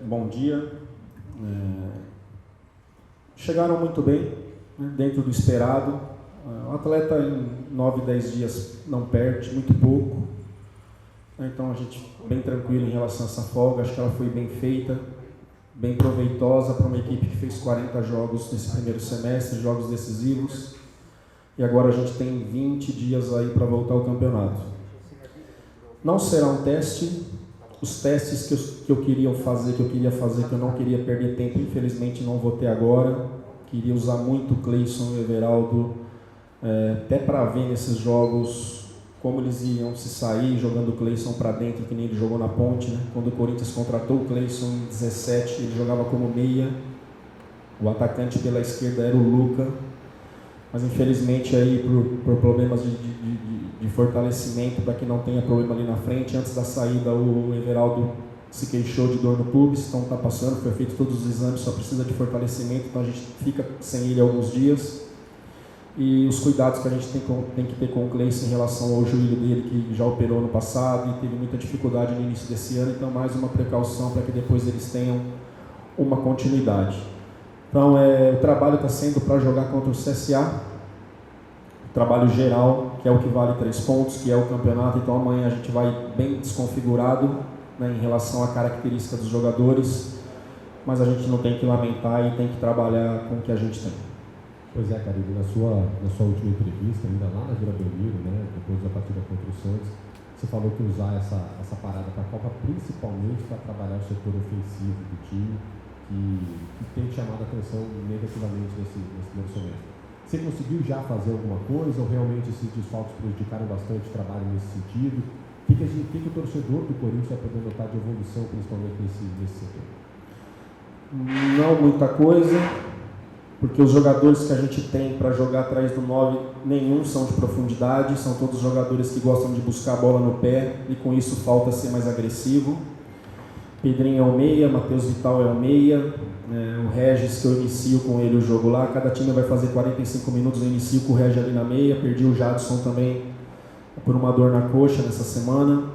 Bom dia. Chegaram muito bem, né, dentro do esperado. O atleta em 9, 10 dias não perde, muito pouco. Então a gente bem tranquilo em relação a essa folga. Acho que ela foi bem feita, bem proveitosa para uma equipe que fez 40 jogos nesse primeiro semestre, jogos decisivos. E agora a gente tem 20 dias aí para voltar ao campeonato. Não será um teste. Os testes que eu queria fazer, que eu não queria perder tempo, infelizmente não vou ter agora. Queria usar muito o Cleison e o Everaldo, até para ver nesses jogos como eles iam se sair jogando o Cleison para dentro, que nem ele jogou na Ponte, né? Quando o Corinthians contratou o Cleison em 17, ele jogava como meia. O atacante pela esquerda era o Luca. Mas infelizmente aí por problemas de fortalecimento, para que não tenha problema ali na frente, antes da saída o Everaldo se queixou de dor no pubis, então está passando, foi feito todos os exames, só precisa de fortalecimento, então a gente fica sem ele alguns dias. E os cuidados que a gente tem que ter com o Cleison em relação ao joelho dele, que já operou no passado e teve muita dificuldade no início desse ano, então mais uma precaução para que depois eles tenham uma continuidade. Então, o trabalho está sendo para jogar contra o CSA, o trabalho geral, que é o que vale 3 pontos, que é o campeonato. Então, amanhã a gente vai bem desconfigurado, né, em relação à característica dos jogadores, mas a gente não tem que lamentar e tem que trabalhar com o que a gente tem. Pois é, Caribe, na sua última entrevista, ainda lá na Vila Belmiro, né, depois da partida contra o Santos, você falou que usar essa parada para a Copa principalmente para trabalhar o setor ofensivo do time, que tem chamado a atenção negativamente nesse primeiro semestre. Você conseguiu já fazer alguma coisa ou realmente esses desfalques prejudicaram bastante o trabalho nesse sentido? O que o torcedor do Corinthians vai poder notar de evolução, principalmente nesse setor? Não muita coisa, porque os jogadores que a gente tem para jogar atrás do 9, nenhum são de profundidade, são todos jogadores que gostam de buscar a bola no pé e com isso falta ser mais agressivo. Pedrinho é o meia, Matheus Vital é o meia, o Regis, que eu inicio com ele o jogo lá, cada time vai fazer 45 minutos, eu inicio com o Regis ali na meia, perdi o Jadson também por uma dor na coxa nessa semana,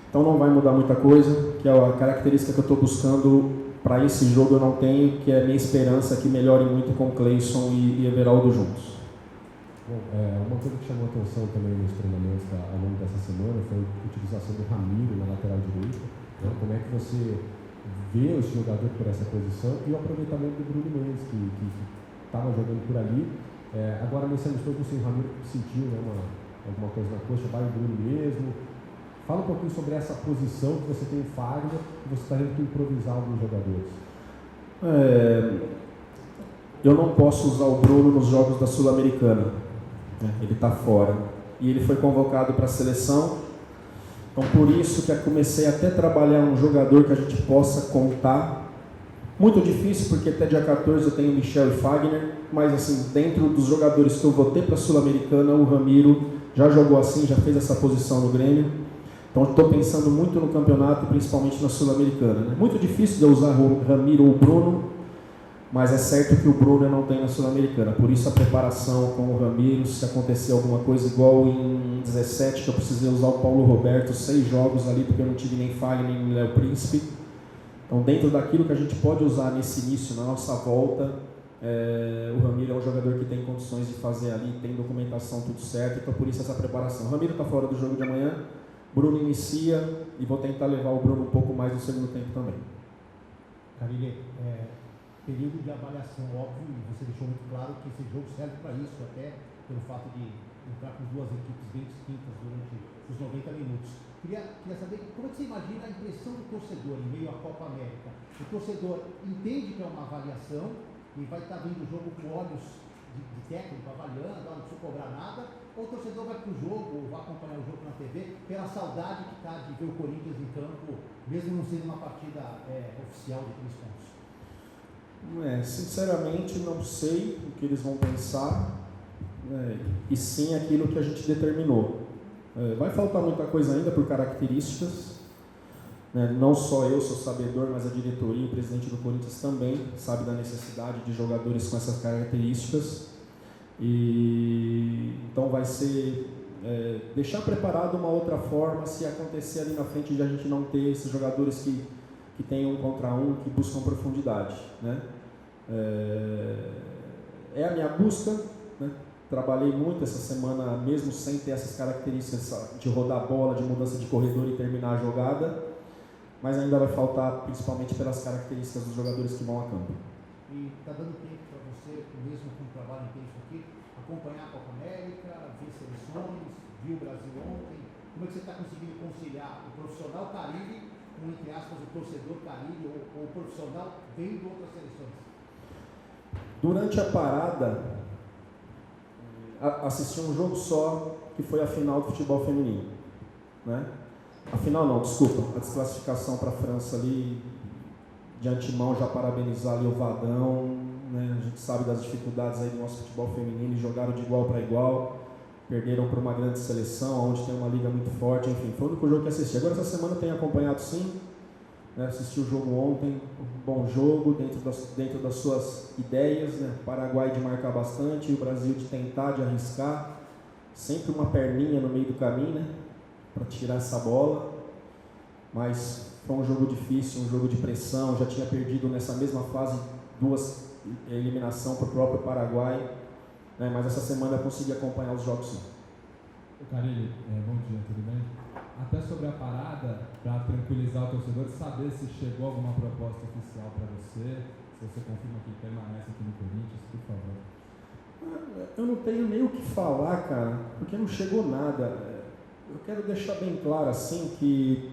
então não vai mudar muita coisa, que é a característica que eu estou buscando para esse jogo eu não tenho, que é a minha esperança que melhore muito com Cleison e Everaldo juntos. Bom, uma coisa que chamou a atenção também nos treinamentos ao longo dessa semana foi a utilização do Ramiro na lateral direita. Como é que você vê esse jogador por essa posição e o aproveitamento do Bruno Mendes, que estava jogando por ali. Agora, nesse amistoso, o Ramiro sentiu, né, alguma coisa na coxa, vai o Bruno mesmo. Fala um pouquinho sobre essa posição que você tem em Fagner e você está tendo que improvisar alguns jogadores. Eu não posso usar o Bruno nos jogos da Sul-Americana, né? Ele está fora. E ele foi convocado para a seleção. Então, por isso que eu comecei até a trabalhar um jogador que a gente possa contar. Muito difícil, porque até dia 14 eu tenho Michel e Fagner, mas assim, dentro dos jogadores que eu vou ter para a Sul-Americana, o Ramiro já jogou assim, já fez essa posição no Grêmio. Então, estou pensando muito no campeonato, principalmente na Sul-Americana, né? Muito difícil de eu usar o Ramiro ou o Bruno, mas é certo que o Bruno eu não tenho na Sul-Americana, por isso a preparação com o Ramiro, se acontecer alguma coisa igual em 17, que eu precisei usar o Paulo Roberto, 6 jogos ali, porque eu não tive nem Fagner nem Léo Príncipe. Então, dentro daquilo que a gente pode usar nesse início, na nossa volta, o Ramiro é um jogador que tem condições de fazer ali, tem documentação tudo certo, então por isso essa preparação. O Ramiro está fora do jogo de amanhã, Bruno inicia e vou tentar levar o Bruno um pouco mais no segundo tempo também. Carilli, período de avaliação, óbvio, e você deixou muito claro que esse jogo serve para isso, até pelo fato de entrar com 2 equipes bem distintas durante os 90 minutos. Queria saber como é que você imagina a impressão do torcedor em meio à Copa América. O torcedor entende que é uma avaliação e vai estar vendo o jogo com olhos de técnico, avaliando, não precisa cobrar nada, ou o torcedor vai para o jogo, ou vai acompanhar o jogo na TV, pela saudade que está de ver o Corinthians em campo, mesmo não sendo uma partida oficial de 3 pontos? Sinceramente, não sei o que eles vão pensar, e sim aquilo que a gente determinou. Vai faltar muita coisa ainda por características, né? Não só eu sou sabedor, mas a diretoria, o presidente do Corinthians também sabe da necessidade de jogadores com essas características. E então vai ser deixar preparado uma outra forma se acontecer ali na frente de a gente não ter esses jogadores que que tem um contra um, que buscam profundidade, né? É a minha busca, né? Trabalhei muito essa semana, mesmo sem ter essas características de rodar a bola, de mudança de corredor e terminar a jogada, mas ainda vai faltar, principalmente pelas características dos jogadores que vão a campo. E está dando tempo para você, mesmo com o trabalho intenso aqui, acompanhar a Copa América, ver seleções, viu o Brasil ontem? Como é que você está conseguindo conciliar o profissional Carille com, entre aspas, o torcedor Carille ou o profissional vendo outras seleções? Durante a parada, assisti um jogo só, que foi a final do futebol feminino, né? A final não, desculpa, a desclassificação para a França ali, de antemão já parabenizar ali o Vadão, né? A gente sabe das dificuldades aí do nosso futebol feminino, e jogaram de igual para igual, perderam para uma grande seleção, onde tem uma liga muito forte, enfim, foi o único jogo que assisti. Agora essa semana eu tenho acompanhado sim, né? Assisti o jogo ontem, um bom jogo, dentro das suas ideias, né? O Paraguai de marcar bastante, e o Brasil de tentar, de arriscar, sempre uma perninha no meio do caminho, né? Para tirar essa bola, mas foi um jogo difícil, um jogo de pressão, já tinha perdido nessa mesma fase 2 eliminação para o próprio Paraguai, né? Mas essa semana eu consegui acompanhar os jogos sim. Carille, bom dia, tudo bem? Até sobre a parada, para tranquilizar o torcedor, saber se chegou alguma proposta oficial para você, se você confirma que permanece aqui no Corinthians, por favor. Eu não tenho nem o que falar, cara, porque não chegou nada. Eu quero deixar bem claro assim que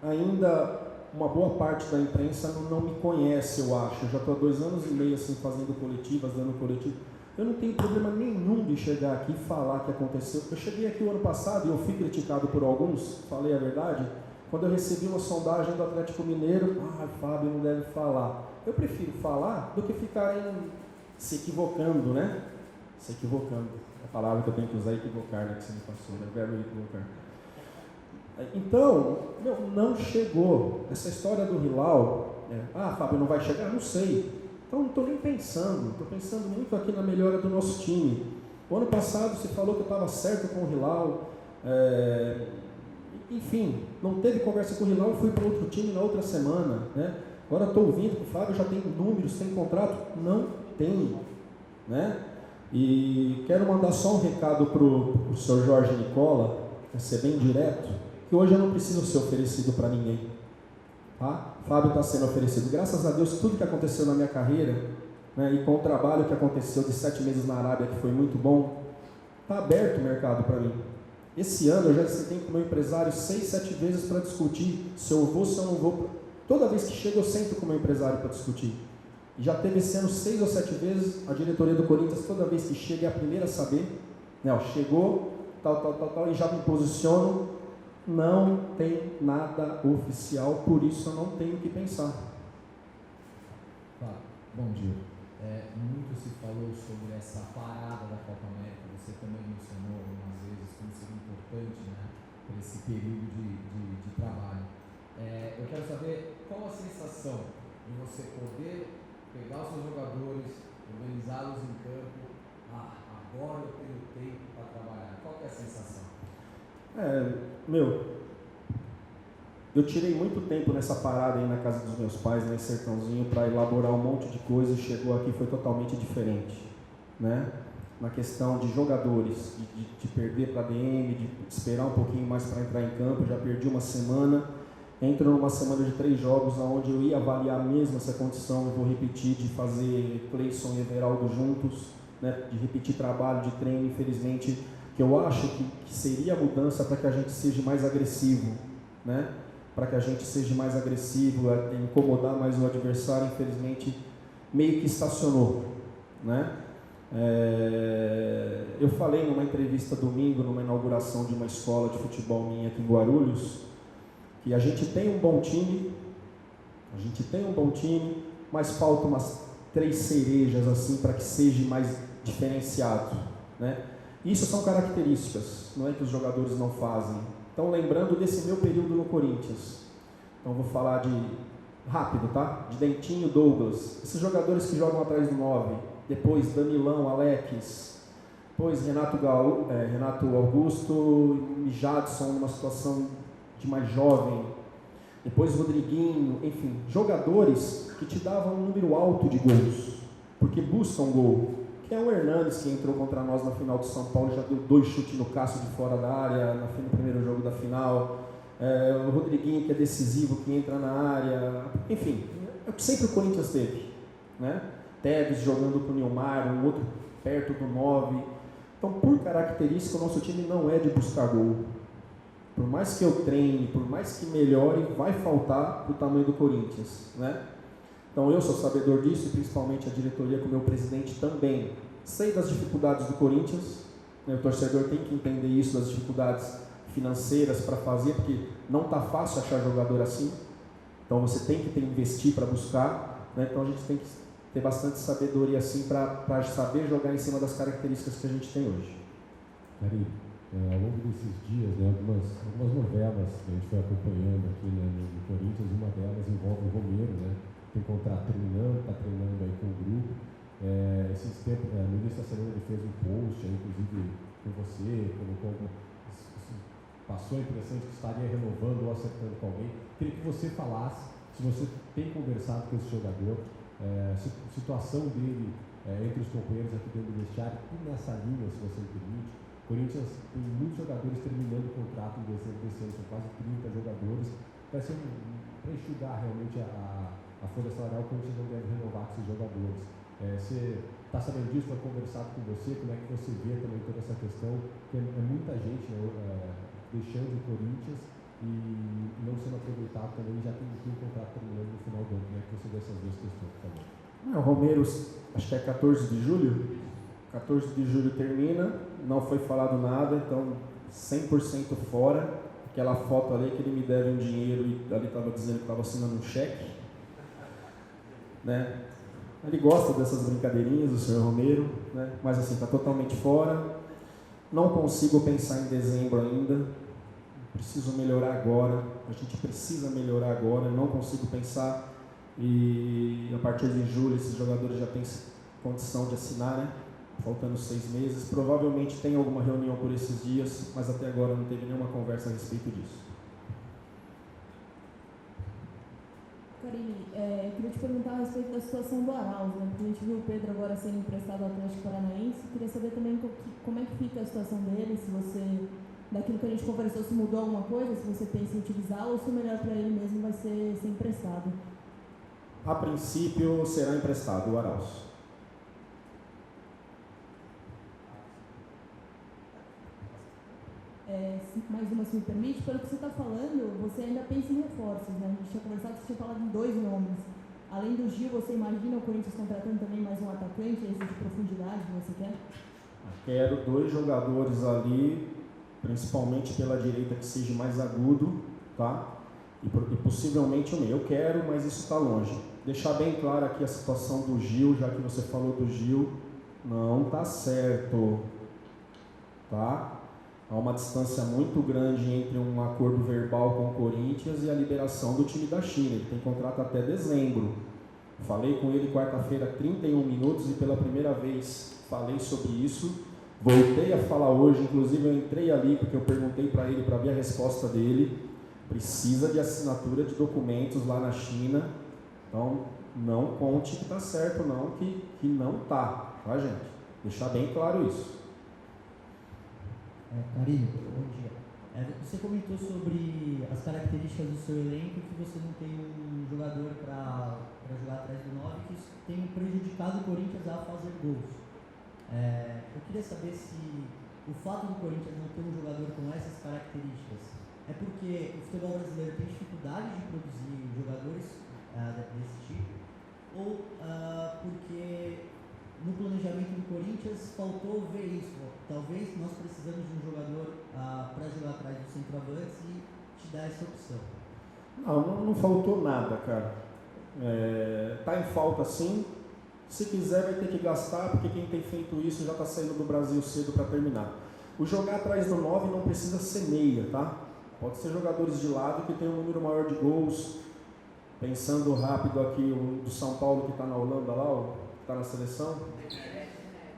ainda uma boa parte da imprensa não me conhece, eu acho. Eu já estou há 2 anos e meio assim, fazendo coletivas, dando coletivo. Eu não tenho problema nenhum de chegar aqui e falar que aconteceu. Eu cheguei aqui o ano passado e eu fui criticado por alguns, falei a verdade, quando eu recebi uma sondagem do Atlético Mineiro, Fábio não deve falar. Eu prefiro falar do que ficarem se equivocando, né? Se equivocando. A palavra que eu tenho que usar é equivocar, né? Que você me passou, né? O verbo equivocar. Então, não chegou. Essa história do Hilal, Fábio, não vai chegar? Não sei. Então, não estou nem pensando. Estou pensando muito aqui na melhora do nosso time. O ano passado, você falou que eu estava certo com o Hilal. Enfim, não teve conversa com o Hilal, fui para outro time na outra semana, né? Agora estou ouvindo que o Fábio já tem números, tem contrato. Não tem, né? E quero mandar só um recado para o Sr. Jorge Nicola, para ser bem direto, que hoje eu não preciso ser oferecido para ninguém. Tá? Fábio está sendo oferecido. Graças a Deus, tudo que aconteceu na minha carreira, né, e com o trabalho que aconteceu de 7 meses na Arábia, que foi muito bom, está aberto o mercado para mim. Esse ano eu já sentei com o meu empresário 6, 7 vezes para discutir se eu vou, se eu não vou. Toda vez que chego eu sento com o meu empresário para discutir. E já teve esse ano 6 ou 7 vezes, a diretoria do Corinthians, toda vez que chega, é a primeira a saber, né, chegou, tal, e já me posiciono, não tem nada oficial, por isso eu não tenho o que pensar. Bom dia. Muito se falou sobre essa parada da Copa América, você também mencionou algumas vezes como seria importante, né, para esse período de trabalho. Eu quero saber qual a sensação de você poder pegar os seus jogadores, organizá-los em campo, agora eu tenho tempo para trabalhar. Qual que é a sensação? Eu tirei muito tempo nessa parada aí na casa dos meus pais, né, em Sertãozinho, para elaborar um monte de coisa, e chegou aqui foi totalmente diferente, né? Na questão de jogadores, de perder para a DM, de esperar um pouquinho mais para entrar em campo, já perdi uma semana, entro numa semana de 3 jogos, onde eu ia avaliar mesmo essa condição, eu vou repetir, de fazer Cleison e Everaldo juntos, né, de repetir trabalho, de treino, infelizmente, que eu acho que seria a mudança para que a gente seja mais agressivo, né? Para que a gente seja mais agressivo, incomodar mais o adversário, infelizmente, meio que estacionou, né? Eu falei numa entrevista domingo, numa inauguração de uma escola de futebol minha aqui em Guarulhos, que a gente tem um bom time, mas faltam umas 3 cerejas assim para que seja mais diferenciado, né? Isso são características, não é que os jogadores não fazem. Então, lembrando desse meu período no Corinthians, então vou falar rápido, tá? De Dentinho, Douglas, esses jogadores que jogam atrás do 9, depois Danilão, Alex, depois Renato Augusto e Jadson, numa situação de mais jovem, depois Rodriguinho, enfim, jogadores que te davam um número alto de gols, porque buscam gol. Que é o Hernanes, que entrou contra nós na final do São Paulo, já deu 2 chutes no Cássio de fora da área, no primeiro jogo da final. O Rodriguinho, que é decisivo, que entra na área. Enfim, é o que sempre o Corinthians teve, né? Tevez jogando com o Nilmar, um outro perto do 9. Então, por característica, o nosso time não é de buscar gol. Por mais que eu treine, por mais que melhore, vai faltar o tamanho do Corinthians, né? Então, eu sou sabedor disso, e principalmente a diretoria com o meu presidente também. Sei das dificuldades do Corinthians, né? O torcedor tem que entender isso, das dificuldades financeiras para fazer, porque não está fácil achar jogador assim. Então, você tem que investir para buscar, né? Então, a gente tem que ter bastante sabedoria assim para saber jogar em cima das características que a gente tem hoje. Cari, ao longo desses dias, né, algumas novelas que a gente foi acompanhando aqui, né, no Corinthians, uma delas envolve o Romero, né? Tem contrato terminando, está treinando aí com o grupo. Esses tempos, no início da semana ele fez um post, aí, inclusive com você, passou a impressão de que estaria renovando ou acertando com alguém. Queria que você falasse, se você tem conversado com esse jogador, situação dele entre os companheiros aqui dentro do vestiário, e nessa linha, se você me permite. O Corinthians tem muitos jogadores terminando o contrato em dezembro desse ano, são quase 30 jogadores. Vai ser para enxugar realmente a folha salarial, o Corinthians não deve renovar com esses jogadores. Você está sabendo disso, foi conversado com você, como é que você vê também toda essa questão, que é muita gente, né, deixando o Corinthians e não sendo aproveitado também, já tem um contrato terminando no final do ano. Como é que você vê essas duas questões, por favor? O Romero, acho que é 14 de julho. 14 de julho termina, não foi falado nada, então 100% fora. Aquela foto ali que ele me deve um dinheiro e ali estava dizendo que estava assinando um cheque, né? Ele gosta dessas brincadeirinhas, o senhor Romero, né? Mas assim, está totalmente fora. Não consigo pensar em dezembro ainda. Preciso melhorar agora. A gente precisa melhorar agora. Não consigo pensar. E a partir de julho esses jogadores já têm condição de assinar, né? Faltando 6 meses. Provavelmente tem alguma reunião por esses dias, mas até agora não teve nenhuma conversa a respeito disso. Carille, queria te perguntar a respeito da situação do Arauz, né? Porque a gente viu o Pedro agora sendo emprestado ao Atlético Paranaense. Queria saber também como é que fica a situação dele, se você, daquilo que a gente conversou, se mudou alguma coisa, se você pensa em utilizá-lo ou se o melhor para ele mesmo vai ser emprestado. A princípio será emprestado o Arauz. Mais uma, se me permite, pelo que você está falando, você ainda pensa em reforços, né? A gente tinha conversado, você tinha falado em 2 nomes. Além do Gil, você imagina o Corinthians contratando também mais um atacante, esse de profundidade que você quer? Quero 2 jogadores ali, principalmente pela direita, que seja mais agudo, tá? E possivelmente o meio. Eu quero, mas isso está longe. Deixar bem claro aqui a situação do Gil, já que você falou do Gil, não está certo, tá? Há uma distância muito grande entre um acordo verbal com o Corinthians e a liberação do time da China. Ele tem contrato até dezembro. Falei com ele quarta-feira, 31 minutos, e pela primeira vez falei sobre isso. Voltei a falar hoje, inclusive eu entrei ali porque eu perguntei para ele, para ver a resposta dele. Precisa de assinatura de documentos lá na China. Então, não conte que está certo, não, que não está, tá, gente? Deixar bem claro isso. Carille, bom dia. Você comentou sobre as características do seu elenco, que você não tem um jogador para jogar atrás do 9, que isso tem prejudicado o Corinthians a fazer gols. Eu queria saber se o fato do Corinthians não ter um jogador com essas características é porque o futebol brasileiro tem dificuldade de produzir jogadores desse tipo, ou porque no planejamento do Corinthians faltou ver isso. Talvez nós precisamos de um jogador para jogar atrás do centroavante e te dar essa opção. Não faltou nada, cara. Tá em falta sim. Se quiser vai ter que gastar, porque quem tem feito isso já está saindo do Brasil cedo para terminar. O jogar atrás do 9 não precisa ser meia, tá? Pode ser jogadores de lado que tem um número maior de gols. Pensando rápido aqui, o do São Paulo que está na Holanda lá, está na seleção.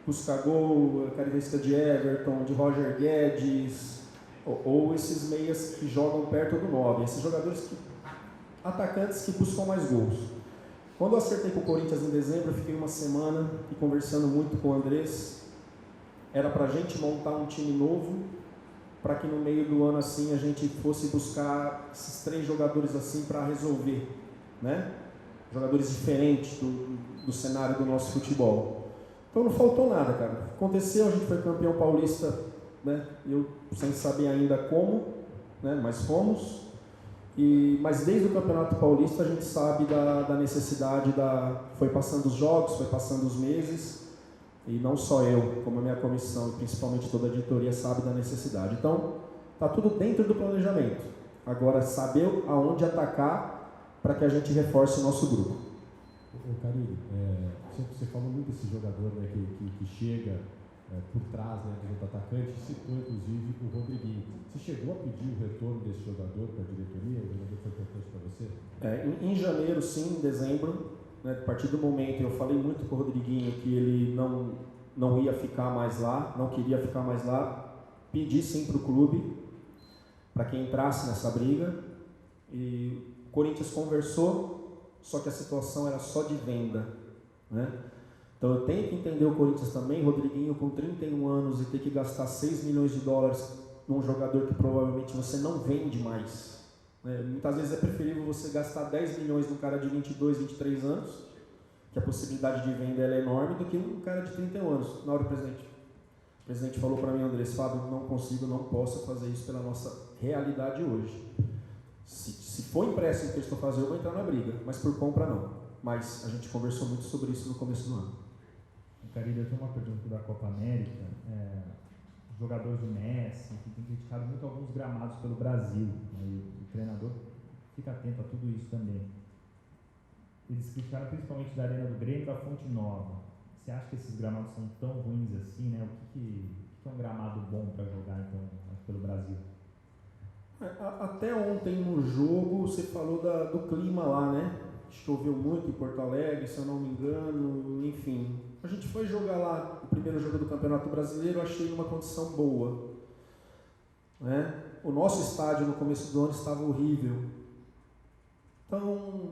Busca gol, característica de Everton, de Roger Guedes, ou esses meias que jogam perto do 9. Esses jogadores que atacantes que buscam mais gols. Quando eu acertei com o Corinthians em dezembro, eu fiquei uma semana e conversando muito com o Andrés. Era para a gente montar um time novo, para que no meio do ano assim a gente fosse buscar esses 3 jogadores assim para resolver, né? Jogadores diferentes do cenário do nosso futebol. Então não faltou nada, cara. Aconteceu, a gente foi campeão paulista, né? Eu sem saber ainda como, né? Mas fomos. Mas desde o Campeonato Paulista a gente sabe da necessidade foi passando os jogos, foi passando os meses, e não só eu, como a minha comissão e principalmente toda a diretoria sabe da necessidade. Então, está tudo dentro do planejamento. Agora, saber aonde atacar para que a gente reforce o nosso grupo. Carille, você falou muito desse jogador, né, que chega por trás, né, do atacante, citou inclusive o Rodriguinho. Você chegou a pedir o retorno desse jogador para a diretoria? O jogador foi importante para você? Em janeiro, sim, em dezembro, né, a partir do momento, eu falei muito com o Rodriguinho que ele não ia ficar mais lá, não queria ficar mais lá, pedi sim para o clube, para que entrasse nessa briga, e o Corinthians conversou, só que a situação era só de venda, né? Então eu tenho que entender o Corinthians também, Rodriguinho com 31 anos e ter que gastar 6 milhões de dólares num jogador que provavelmente você não vende mais. Muitas vezes é preferível você gastar 10 milhões num cara de 22, 23 anos, que a possibilidade de venda é enorme, do que um cara de 31 anos. Na hora, o presidente falou para mim, Andrés, Fábio, não consigo, não posso fazer isso pela nossa realidade hoje. Se for empréstimo que eu estou fazendo, eu vou entrar na briga, mas por compra não. Mas a gente conversou muito sobre isso no começo do ano. Carille, eu tenho uma pergunta da Copa América. Os jogadores do Messi que têm criticado muito alguns gramados pelo Brasil, né, e o treinador fica atento a tudo isso também. Eles criticaram principalmente da Arena do Grêmio e da Fonte Nova. Você acha que esses gramados são tão ruins assim, né? O que é um gramado bom para jogar então, pelo Brasil? Até ontem no jogo você falou do clima lá, né? Choveu muito em Porto Alegre, se eu não me engano, enfim. A gente foi jogar lá o primeiro jogo do Campeonato Brasileiro, achei uma condição boa, né? O nosso estádio no começo do ano estava horrível. Então,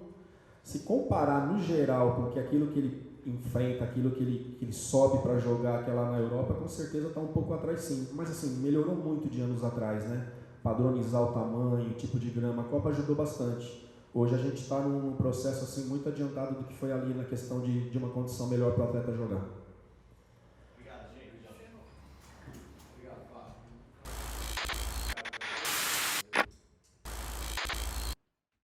se comparar no geral com aquilo que ele enfrenta, aquilo que ele sobe para jogar que é lá na Europa, com certeza está um pouco atrás sim. Mas assim, melhorou muito de anos atrás, né? Padronizar o tamanho, o tipo de grama, a Copa ajudou bastante. Hoje a gente está num processo assim muito adiantado do que foi ali na questão de uma condição melhor para o atleta jogar.